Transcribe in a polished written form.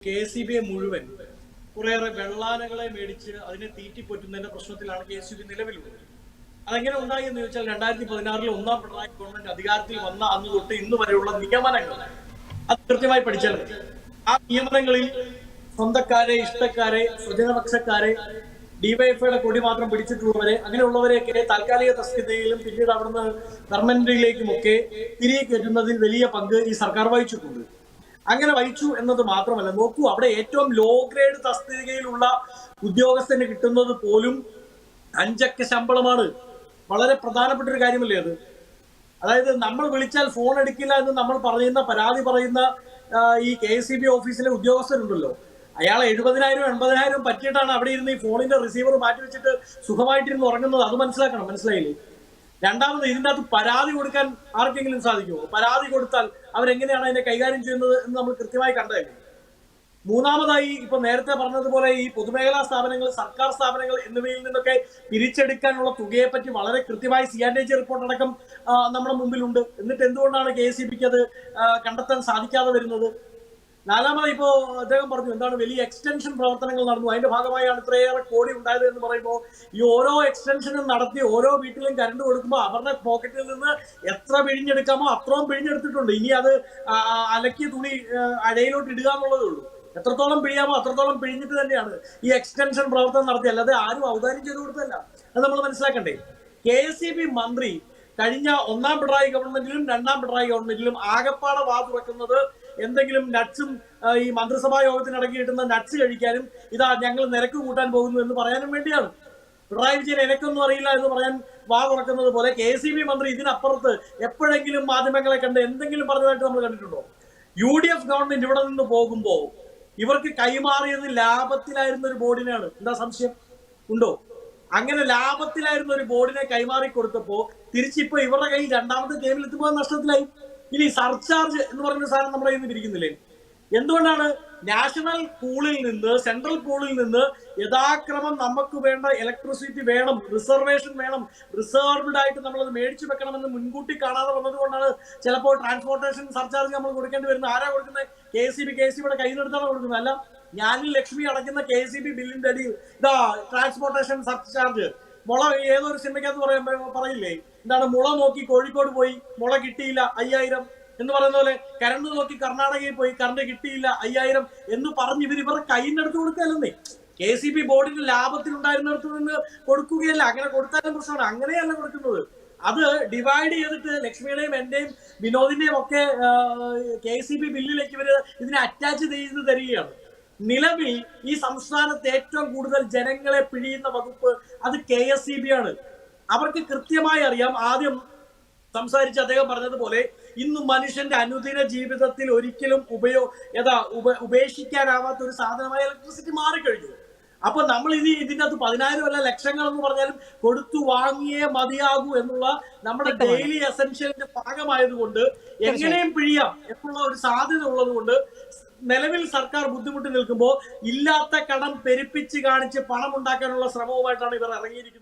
KCB മുഴുവൻ കുറേയേറെ വെള്ളാനകളെ മേടിച്ച് അതിനെ തീറ്റിപ്പൊറ്റുന്നതിന്റെ പ്രശ്നത്തിലാണ് KCB നിലവിലുള്ളത്. അതെങ്ങനെ ഉണ്ടായി എന്ന് ചോദിച്ചാൽ 2016 ഒന്നാം പിണറായി ഗവൺമെന്റ് അധികാരത്തിൽ വന്ന അന്ന് തൊട്ട് ഇന്ന് വരെയുള്ള നിയമനങ്ങൾ അത് കൃത്യമായി പഠിച്ചാൽ മതി. ആ നിയമനങ്ങളിൽ സ്വന്തക്കാരെ, ഇഷ്ടക്കാരെ, സ്വജനപക്ഷക്കാരെ, ഡിവൈഎഫ്ഐയുടെ കൊടി മാത്രം പിടിച്ചിട്ടുള്ളവരെ, അങ്ങനെയുള്ളവരെയൊക്കെ താൽക്കാലിക തസ്തികയിലും പിന്നീട് അവിടുന്ന് പെർമനന്റിലേക്കുമൊക്കെ തിരികെ കയറ്റുന്നതിൽ വലിയ പങ്ക് ഈ സർക്കാർ വഹിച്ചിട്ടുണ്ട്. അങ്ങനെ വഹിച്ചു എന്നത് മാത്രമല്ല, നോക്കൂ, അവിടെ ഏറ്റവും ലോ ഗ്രേഡ് തസ്തികയിലുള്ള ഉദ്യോഗസ്ഥന് കിട്ടുന്നത് പോലും 5 അക്ക ശമ്പളമാണ്. വളരെ പ്രധാനപ്പെട്ട ഒരു കാര്യമല്ലേ അത്? അതായത് നമ്മൾ വിളിച്ചാൽ ഫോൺ എടുക്കില്ല എന്ന് നമ്മൾ പരാതി പറയുന്ന ഈ KCB ഓഫീസിലെ ഉദ്യോഗസ്ഥരുണ്ടല്ലോ, അയാൾ 70,000 80,000 പറ്റിയിട്ടാണ് അവിടെ ഇരുന്ന് ഈ ഫോണിന്റെ റിസീവർ മാറ്റി വെച്ചിട്ട് സുഖമായിട്ടിരുന്ന് ഉറങ്ങുന്നത്. അത് മനസ്സിലാക്കണം. മനസ്സിലായില്ലേ? രണ്ടാമത്, ഇതിൻ്റെ അകത്ത് പരാതി കൊടുക്കാൻ ആർക്കെങ്കിലും സാധിക്കുമോ? പരാതി കൊടുത്താൽ അവരെങ്ങനെയാണ് അതിനെ കൈകാര്യം ചെയ്യുന്നത് എന്ന് നമ്മൾ കൃത്യമായി കണ്ടതല്ലേ. മൂന്നാമതായി, ഇപ്പൊ നേരത്തെ പറഞ്ഞതുപോലെ ഈ പൊതുമേഖലാ സ്ഥാപനങ്ങൾ, സർക്കാർ സ്ഥാപനങ്ങൾ എന്നിവയിൽ നിന്നൊക്കെ പിരിച്ചെടുക്കാനുള്ള തുകയെ പറ്റി വളരെ കൃത്യമായി CAG റിപ്പോർട്ട് അടക്കം നമ്മുടെ മുമ്പിലുണ്ട്. എന്നിട്ട് എന്തുകൊണ്ടാണ് KCBക്ക് അത് കണ്ടെത്താൻ സാധിക്കാതെ വരുന്നത്? നാലാമത്, ഇപ്പോ അദ്ദേഹം പറഞ്ഞു എന്താണ് വലിയ എക്സ്റ്റൻഷൻ പ്രവർത്തനങ്ങൾ നടന്നു, അതിന്റെ ഭാഗമായാണ് ഇത്രയേറെ കോടി ഉണ്ടായത് എന്ന് പറയുമ്പോൾ, ഈ ഓരോ എക്സ്റ്റൻഷനും നടത്തി ഓരോ വീട്ടിലും കറണ്ട് കൊടുക്കുമ്പോൾ അവരുടെ പോക്കറ്റിൽ നിന്ന് എത്ര പിഴിഞ്ഞെടുക്കാമോ അത്രയും പിഴിഞ്ഞെടുത്തിട്ടുണ്ട്. ഇനി അത് അലക്കിയ തുണി അഴയിലോട്ട് ഇടുക എന്നുള്ളതേ ഉള്ളൂ. എത്രത്തോളം പിഴിയാമോ അത്രത്തോളം പിഴിഞ്ഞിട്ട് തന്നെയാണ് ഈ എക്സ്റ്റൻഷൻ പ്രവർത്തനം നടത്തി, അല്ലാതെ ആരും ഔദാര്യം ചെയ്തു കൊടുത്തല്ല. അത് നമ്മൾ മനസ്സിലാക്കണ്ടേ. KCB മന്ത്രി കഴിഞ്ഞ ഒന്നാം പിണറായി ഗവൺമെന്റിലും രണ്ടാം പിണറായി ഗവൺമെന്റിലും ആകപ്പാടെ തുറക്കുന്നത് എന്തെങ്കിലും നട്ട്സും ഈ മന്ത്രിസഭാ യോഗത്തിന് അടങ്ങി കിട്ടുന്ന നട്ട്സ് കഴിക്കാനും, ഇതാ ഞങ്ങൾ നിരക്ക് കൂട്ടാൻ പോകുന്നു എന്ന് പറയാനും വേണ്ടിയാണ്. പിണറായി വിജയൻ എനക്കൊന്നും അറിയില്ല എന്ന് പറയാൻ തുറക്കുന്നത് പോലെ KCB മന്ത്രി ഇതിനപ്പുറത്ത് എപ്പോഴെങ്കിലും മാധ്യമങ്ങളെ കണ്ട് എന്തെങ്കിലും പറഞ്ഞതായിട്ട് നമ്മൾ കണ്ടിട്ടുണ്ടോ? UDF ഗവൺമെന്റ് ഇവിടെ നിന്ന് പോകുമ്പോൾ ഇവർക്ക് കൈമാറിയത് ലാഭത്തിലായിരുന്ന ഒരു ബോർഡിനാണ്. എന്താ സംശയം ഉണ്ടോ? അങ്ങനെ ലാഭത്തിലായിരുന്ന ഒരു ബോർഡിനെ കൈമാറി കൊടുത്തപ്പോ തിരിച്ചിപ്പോ ഇവരുടെ കയ്യിൽ രണ്ടാമത്തെ ടേബിൾ എത്തുമ്പോൾ നഷ്ടത്തിലായി. ഇനി സർചാർജ് എന്ന് പറയുന്ന സാധനം നമ്മുടെ കയ്യിൽ നിന്ന് പിരിക്കുന്നില്ലേ? എന്തുകൊണ്ടാണ് നാഷണൽ പൂളിൽ നിന്ന്, സെൻട്രൽ പൂളിൽ നിന്ന് യഥാക്രമം നമുക്ക് വേണ്ട ഇലക്ട്രിസിറ്റി വേണം, റിസർവേഷൻ വേണം, റിസർവ്ഡ് ആയിട്ട് നമ്മളത് മേടിച്ചു വെക്കണമെന്ന് മുൻകൂട്ടി കാണാതെ വന്നത് കൊണ്ടാണ് ചിലപ്പോൾ ട്രാൻസ്പോർട്ടേഷൻ സർചാർജ് നമ്മൾ കൊടുക്കേണ്ടി വരുന്നത്. ആരാ കൊടുക്കുന്നത്? KCBയുടെ കയ്യിൽ നിന്നെടുത്താണ് കൊടുക്കുന്നത്. അല്ല, ഞാനിൽ ലക്ഷ്മി അടയ്ക്കുന്ന KCB ബില്ലിന്റെ അടിയിൽ ഇതാ ട്രാൻസ്പോർട്ടേഷൻ സർചാർജ്. മുള ഏതൊരു സിനിമയ്ക്കകത്ത് പറയില്ലേ, എന്താണ്, മുള നോക്കി കോഴിക്കോട് പോയി, മുള കിട്ടിയില്ല 5000 എന്ന് പറയുന്ന പോലെ, കരണ്ട് നോക്കി കർണാടകയിൽ പോയി, കറണ്ട് കിട്ടിയില്ല 5000 എന്ന് പറഞ്ഞ് ഇവരുടെ കയ്യിനെടുത്ത് കൊടുക്കുകയല്ലെന്നേ. KCB ബോർഡിന്റെ ലാഭത്തിലുണ്ടായിരുന്നിടത്ത് നിന്ന് കൊടുക്കുകയല്ല. അങ്ങനെ കൊടുത്താലും പ്രശ്നമാണ്. അങ്ങനെയല്ല കൊടുക്കുന്നത്. അത് ഡിവൈഡ് ചെയ്തിട്ട് ലക്ഷ്മിയുടെയും എന്റെയും വിനോദിന്റെയും ഒക്കെ KCB ബില്ലിലേക്ക് ഇവര് ഇതിനെ അറ്റാച്ച് ചെയ്ത് തരികയാണ്. നിലവിൽ ഈ സംസ്ഥാനത്ത് ഏറ്റവും കൂടുതൽ ജനങ്ങളെ പിഴിയുന്ന വകുപ്പ് അത് KSEB ആണ്. അവർക്ക് കൃത്യമായി അറിയാം. ആദ്യം സംസാരിച്ച് അദ്ദേഹം പറഞ്ഞതുപോലെ ഇന്ന് മനുഷ്യന്റെ അനുദിന ജീവിതത്തിൽ ഒരിക്കലും ഉപേക്ഷിക്കാനാവാത്ത ഒരു സാധനമായ ഇലക്ട്രിസിറ്റി മാറിക്കഴിഞ്ഞു. അപ്പൊ നമ്മൾ ഇതിന്റെ അകത്ത് 10,000 അല്ല ലക്ഷങ്ങൾ എന്ന് പറഞ്ഞാലും കൊടുത്തു വാങ്ങിയേ മതിയാകൂ എന്നുള്ള നമ്മുടെ ഡെയിലി എസെൻഷ്യലിന്റെ ഭാഗമായതുകൊണ്ട് എങ്ങനെയും പിഴിയാം എന്നുള്ള ഒരു സാധ്യത ഉള്ളത് കൊണ്ട് നിലവിൽ സർക്കാർ ബുദ്ധിമുട്ടി നിൽക്കുമ്പോൾ ഇല്ലാത്ത കടം പെരുപ്പിച്ച് കാണിച്ച് പണം ഉണ്ടാക്കാനുള്ള ശ്രമവുമായിട്ടാണ് ഇവർ ഇറങ്ങിയിരിക്കുന്നത്.